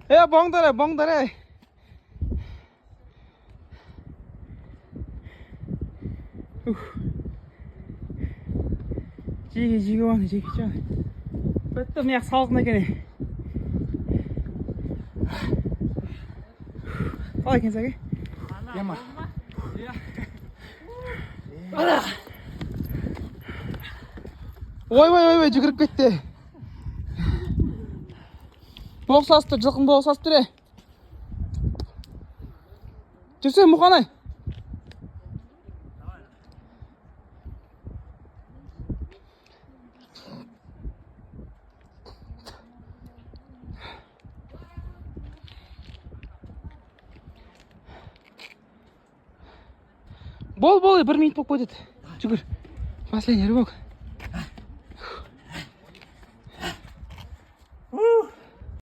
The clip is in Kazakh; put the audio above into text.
멍다래. Жиге оны, жиге жаны. Бітті мияқ салқын екен. Қалай екен сәке? Ема. Ой, жүгіріп кетті. Боқ састы, жылқын боқ састы. Жүрсе, мұқанай. Бол, 1 минут болып кетеді. Жүгір. Последний рывок.